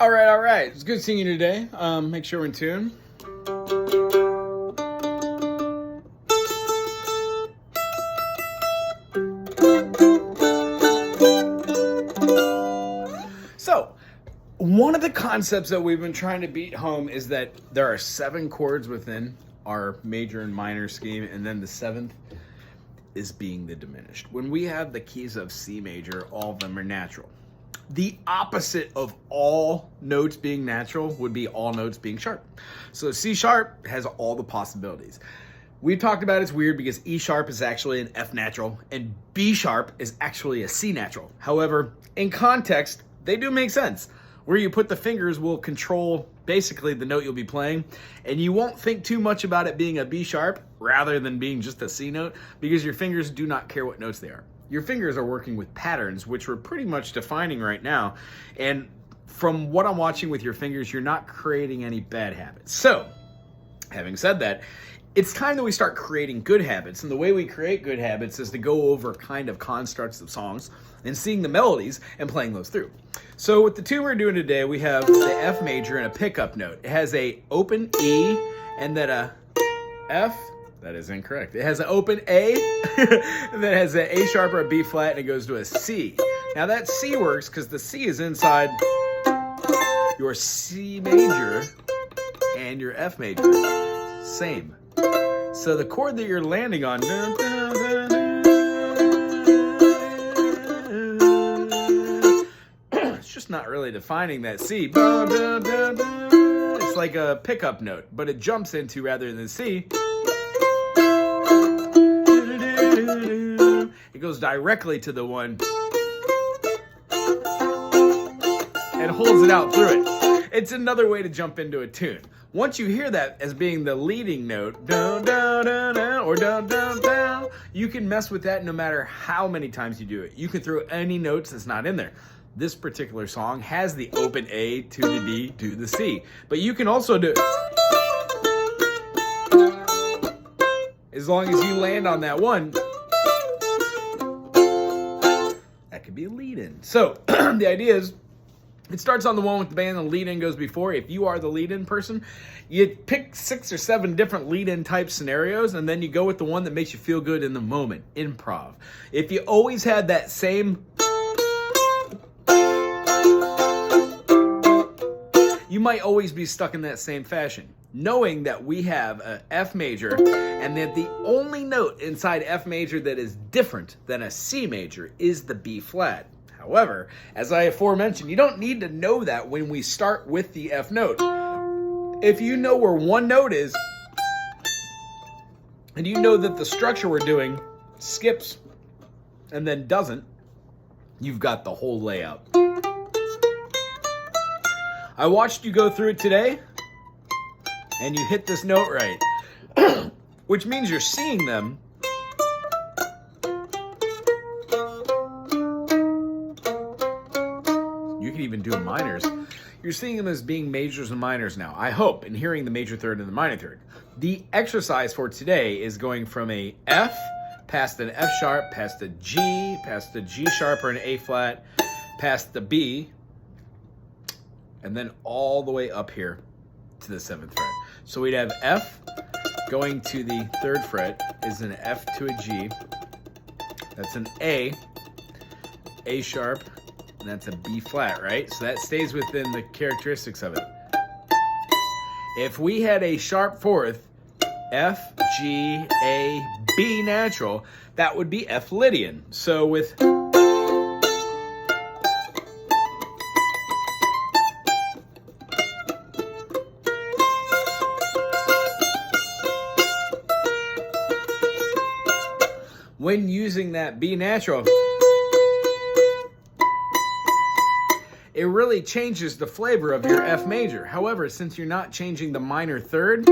All right. It's good seeing you today. Make sure we're in tune. So, one of the concepts that we've been trying to beat home is that there are 7 chords within our major and minor scheme, and then the 7th is being the diminished. When we have the keys of C major, all of them are natural. The opposite of all notes being natural would be all notes being sharp. So C sharp has all the possibilities. We've talked about it's weird because E sharp is actually an F natural and B sharp is actually a C natural. However, in context, they do make sense. Where you put the fingers will control basically the note you'll be playing, and you won't think too much about it being a B sharp rather than being just a C note because your fingers do not care what notes they are. Your fingers are working with patterns, which we're pretty much defining right now. And from what I'm watching with your fingers, you're not creating any bad habits. So, having said that, it's time that we start creating good habits. And the way we create good habits is to go over kind of constructs of songs and seeing the melodies and playing those through. So with the tune we're doing today, we have the F major and a pickup note. It has a open E and then a F. That is incorrect. It has an open A, and then it has an A sharp or a B flat, and it goes to a C. Now that C works because the C is inside your C major and your F major. Same. So the chord that you're landing on, it's just not really defining that C. It's like a pickup note, but it jumps into rather than C. It goes directly to the one and holds it out through it. It's another way to jump into a tune. Once you hear that as being the leading note, down, down, down, down, or down, down, down, you can mess with that no matter how many times you do it. You can throw any notes that's not in there. This particular song has the open A to the D to the C, but you can also do as long as you land on that one. That could be a lead-in. So the idea is, it starts on the one with the band, and the lead-in goes before. If you are the lead-in person, you pick 6 or 7 different lead-in type scenarios, and then you go with the one that makes you feel good in the moment. Improv. If you always had that same, you might always be stuck in that same fashion. Knowing that we have an F major, and that the only note inside F major that is different than a C major is the B flat. However, as I aforementioned, you don't need to know that when we start with the F note. If you know where one note is, and you know that the structure we're doing skips and then doesn't, you've got the whole layout. I watched you go through it today, and you hit this note right, which means you're seeing them. You can even do minors. You're seeing them as being majors and minors now, I hope, and hearing the major third and the minor third. The exercise for today is going from a F, past an F sharp, past a G, past a G sharp or an A flat, past the B, and then all the way up here to the 7th fret. So we'd have F going to the 3rd fret is an F to a G. That's an A sharp, and that's a B flat, right? So that stays within the characteristics of it. If we had a sharp 4th, F, G, A, B natural, that would be F Lydian. So with when using that B natural, it really changes the flavor of your F major. However, since you're not changing the minor third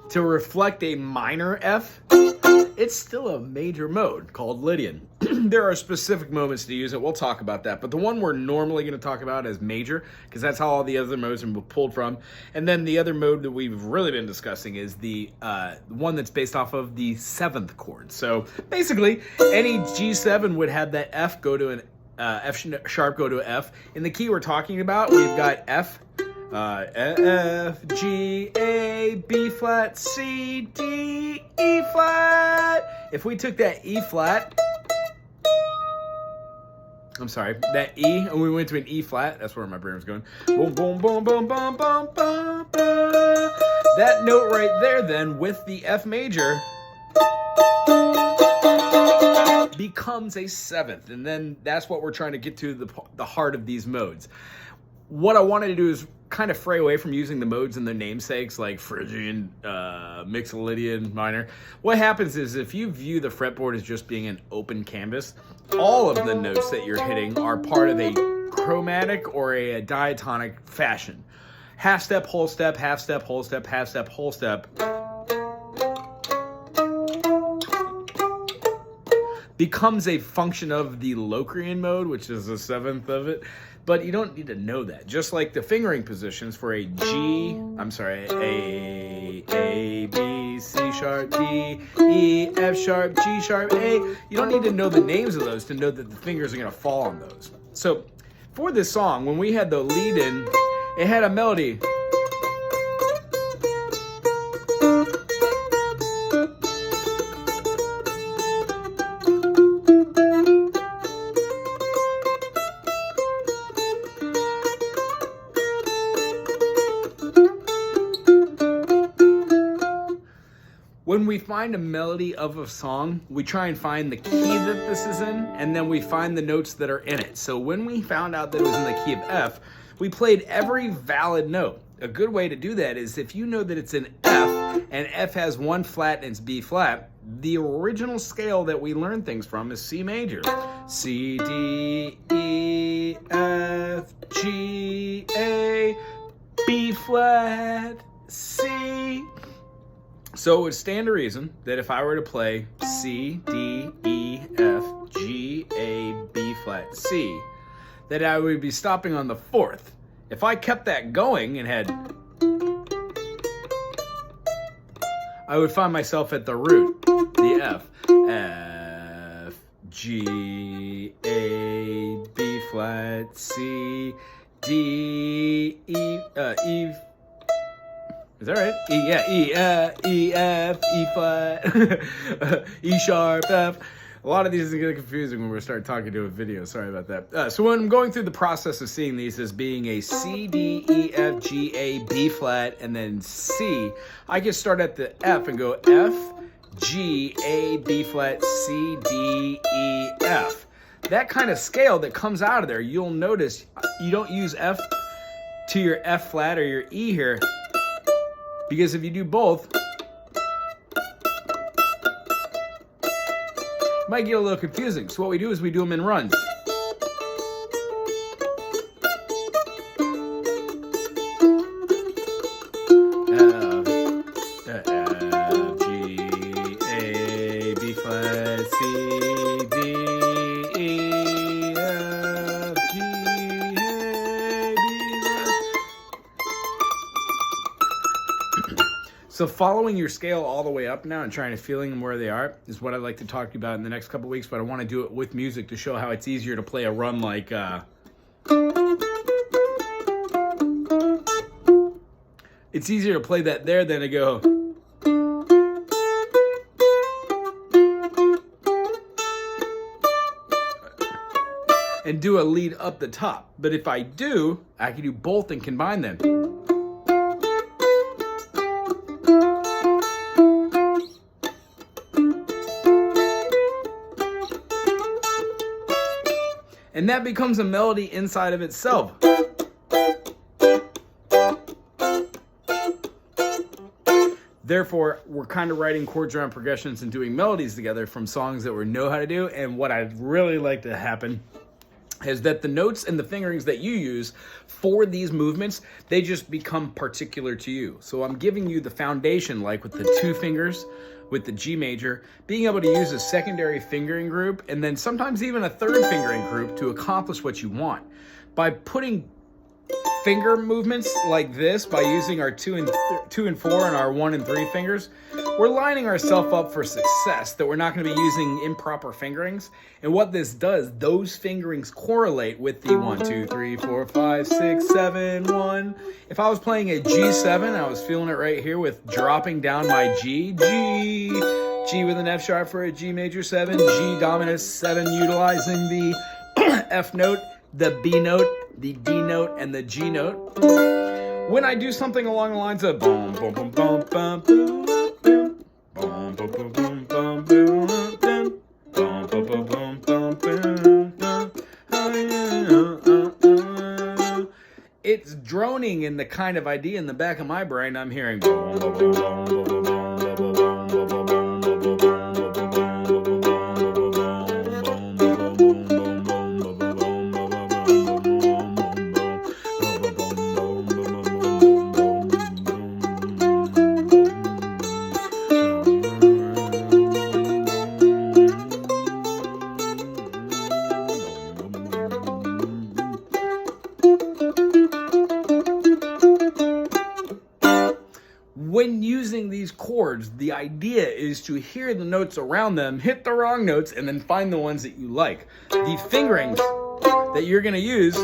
to reflect a minor F, it's still a major mode called Lydian. There are specific moments to use it. We'll talk about that. But the one we're normally going to talk about is major, because that's how all the other modes are pulled from. And then the other mode that we've really been discussing is the one that's based off of the 7th chord. So basically, any G7 would have that F go to an F sharp, go to F. In the key we're talking about, we've got F, F, G, A, B flat, C, D, E flat. If we took that E flat, I'm sorry, that E, and we went to an E flat, that's where my brain was going. Boom, boom, boom, boom, boom, boom, boom, boom. That note right there then, with the F major, becomes a 7th. And then that's what we're trying to get to, the heart of these modes. What I wanted to do is kind of fray away from using the modes and their namesakes like Phrygian, Mixolydian, minor. What happens is if you view the fretboard as just being an open canvas, all of the notes that you're hitting are part of a chromatic or a diatonic fashion. Half step, whole step, half step, whole step, half step, whole step. Becomes a function of the Locrian mode, which is the 7th of it. But you don't need to know that. Just like the fingering positions for a A, B, C sharp, D, E, F sharp, G sharp, A. You don't need to know the names of those to know that the fingers are going to fall on those. So for this song, when we had the lead in, it had a melody. When we find a melody of a song, we try and find the key that this is in, and then we find the notes that are in it. So when we found out that it was in the key of F, we played every valid note. A good way to do that is if you know that it's in F, and F has one flat and it's B flat, the original scale that we learn things from is C major. C, D, E, F, G, A, B flat, C. So it would stand to reason that if I were to play C, D, E, F, G, A, B flat, C, that I would be stopping on the 4th. If I kept that going and had, I would find myself at the root, the F. F, G, A, B flat, C, D, E, E. Is that right? E, yeah, E, F, E flat, E sharp, F. A lot of these are getting confusing when we start talking to a video. Sorry about that. So when I'm going through the process of seeing these as being a C, D, E, F, G, A, B flat, and then C, I can start at the F and go F, G, A, B flat, C, D, E, F. That kind of scale that comes out of there, you'll notice you don't use F to your F flat or your E here, because if you do both, it might get a little confusing. So what we do is we do them in runs. F, G, A, B flat, C, D, E, F, G, A, B flat. So following your scale all the way up now and trying to feeling them where they are is what I'd like to talk to you about in the next couple weeks, but I want to do it with music to show how it's easier to play a run like it's easier to play that there than to go and do a lead up the top. But if I do, I can do both and combine them. And that becomes a melody inside of itself. Therefore, we're kind of writing chords around progressions and doing melodies together from songs that we know how to do. And what I'd really like to happen is that the notes and the fingerings that you use for these movements, they just become particular to you. So I'm giving you the foundation, like with the 2 fingers, with the G major, being able to use a secondary fingering group and then sometimes even a 3rd fingering group to accomplish what you want. By putting finger movements like this, by using our 2 and 4 and our 1 and 3 fingers, we're lining ourselves up for success, that we're not going to be using improper fingerings. And what this does, those fingerings correlate with the 1, 2, 3, 4, 5, 6, 7, 1. If I was playing a G7, I was feeling it right here with dropping down my G with an F sharp for a G major 7, G dominant 7, utilizing the F note, the B note, the D note, and the G note. When I do something along the lines of boom, boom, boom, boom, boom, boom, boom, boom, boom, boom, boom, boom, boom, boom, boom, boom, boom, boom, it's droning in the kind of idea in the back of my brain. I'm hearing boom, boom, boom, boom, boom, boom, boom, boom, boom. When using these chords, the idea is to hear the notes around them, hit the wrong notes, and then find the ones that you like. The fingerings that you're going to use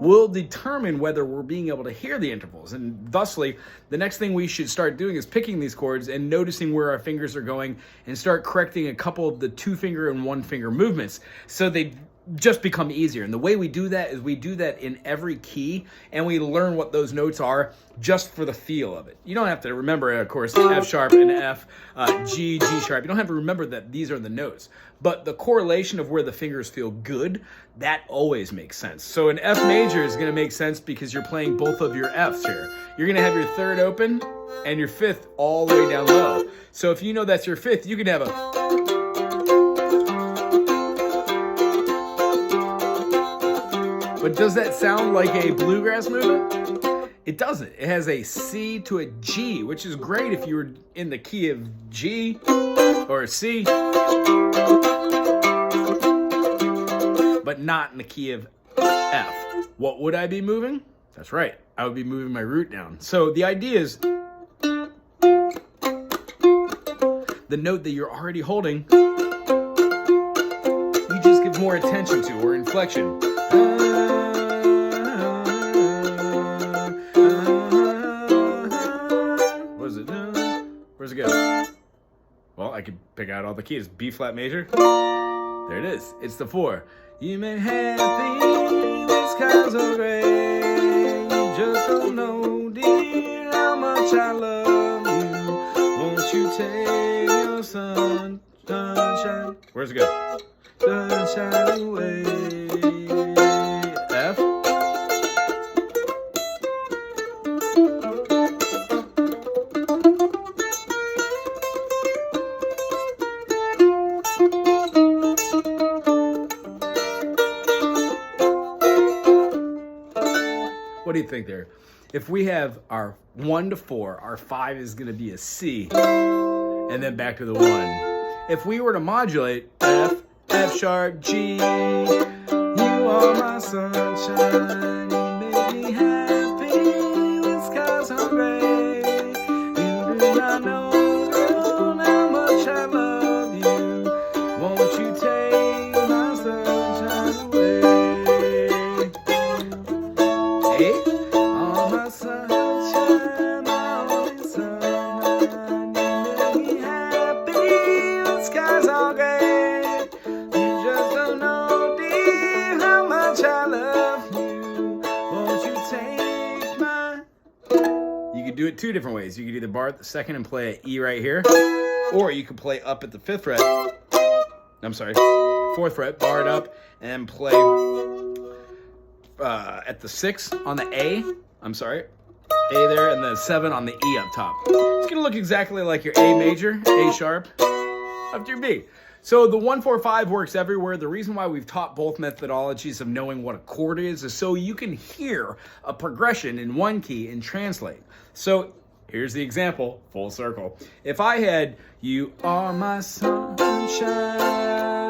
will determine whether we're being able to hear the intervals. And thusly, the next thing we should start doing is picking these chords and noticing where our fingers are going and start correcting a couple of the 2-finger and 1-finger movements so they just become easier. And the way we do that is we do that in every key, and we learn what those notes are just for the feel of it. You don't have to remember, of course, F sharp and F, G, G sharp. You don't have to remember that these are the notes. But the correlation of where the fingers feel good, that always makes sense. So an F major is going to make sense because you're playing both of your Fs here. You're going to have your 3rd open and your 5th all the way down low. So if you know that's your 5th, you can have a... But does that sound like a bluegrass movement? It doesn't. It has a C to a G, which is great if you were in the key of G or a C, but not in the key of F. What would I be moving? That's right. I would be moving my root down. So the idea is the note that you're already holding, you just give more attention to, or inflection. Where's it go? Well, I could pick out all the keys. B flat major. There it is. It's the 4. You may have these skies are gray. You just don't know, dear, how much I love you. Won't you take your sunshine? Where's it go? Sunshine away. F. What do you think there? If we have our 1 to 4, our 5 is going to be a C, and then back to the 1. If we were to modulate F, F sharp, G, you are my sunshine, you make me happy when skies are gray. You do not know, girl, how much I love you. Won't you take my sunshine away? Hey, all my sunshine, my only sunshine, you make me happy when skies are gray. You just don't know, dear, how much I love you. Won't you take my... You could do it 2 different ways. You could either bar at the 2nd and play an E right here, or you could play up at the 5th fret. I'm sorry, 4th fret, bar it up, and play at the 6 on the A. I'm sorry, A there, and the 7 on the E up top. It's gonna look exactly like your A major, A sharp, up to your B. So the 1-4-5 works everywhere. The reason why we've taught both methodologies of knowing what a chord is so you can hear a progression in one key and translate. So here's the example, full circle. If I had, you are my sunshine,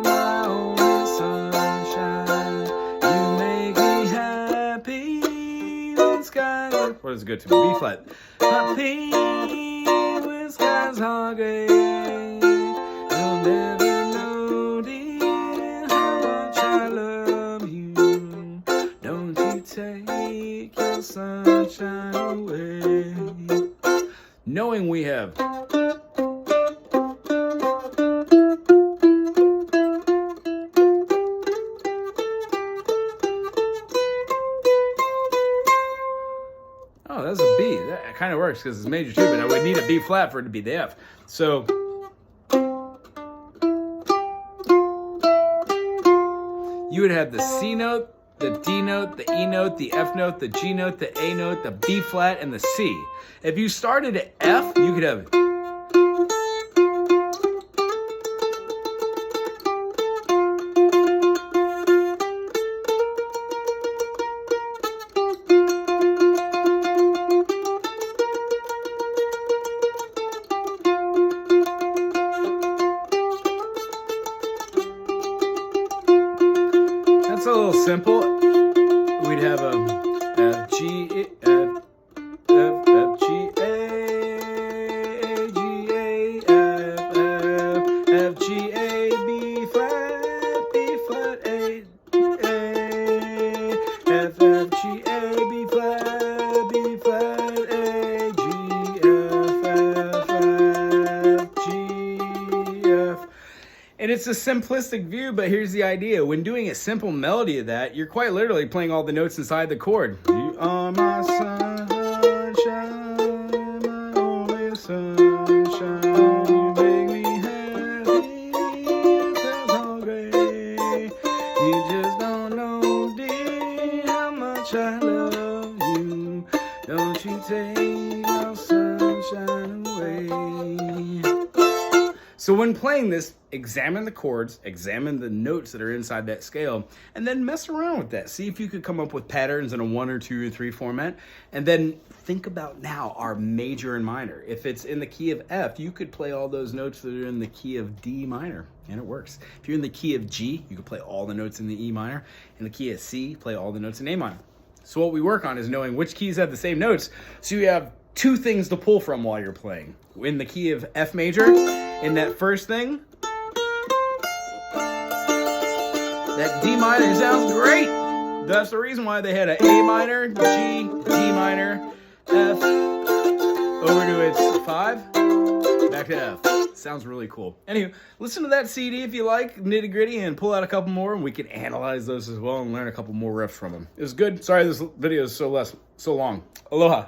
my only sunshine, you make me happy when skies... What does it go to? B flat. Happy when skies sounds all great. You'll never know, dear, how much I love you. Don't you take your sunshine away. Knowing we have oh, that's a B. That kind of works because it's major 2, but I would need a B flat for it to be the F. So you would have the C note, the D note, the E note, the F note, the G note, the A note, the B flat, and the C. If you started at F, you could have that's a little simple. We'd have a F, G, F, F, F, G, A, G, A, F, F, F, G, A, B flat, A, F, F, G, A, B flat, A, G, F, F, F, G, F. And it's a simplistic view, but here's the idea. When doing a simple melody of that, you're quite literally playing all the notes inside the chord. You are my sunshine, my only sunshine. You make me happy, it sounds all great. You just don't know, dear, how much I love you. Don't you take your sunshine away. So when playing this, examine the chords, examine the notes that are inside that scale, and then mess around with that. See if you could come up with patterns in a 1 or 2 or 3 format, and then think about now our major and minor. If it's in the key of F, you could play all those notes that are in the key of D minor, and it works. If you're in the key of G, you could play all the notes in the E minor. In the key of C, play all the notes in A minor. So what we work on is knowing which keys have the same notes, so you have 2 things to pull from while you're playing. In the key of F major, in that first thing, that D minor sounds great. That's the reason why they had an A minor, G, D minor, F, over to its 5, back to F. Sounds really cool. Anyway, listen to that CD if you like, nitty gritty, and pull out a couple more, and we can analyze those as well and learn a couple more riffs from them. It was good. Sorry this video is so long. Aloha.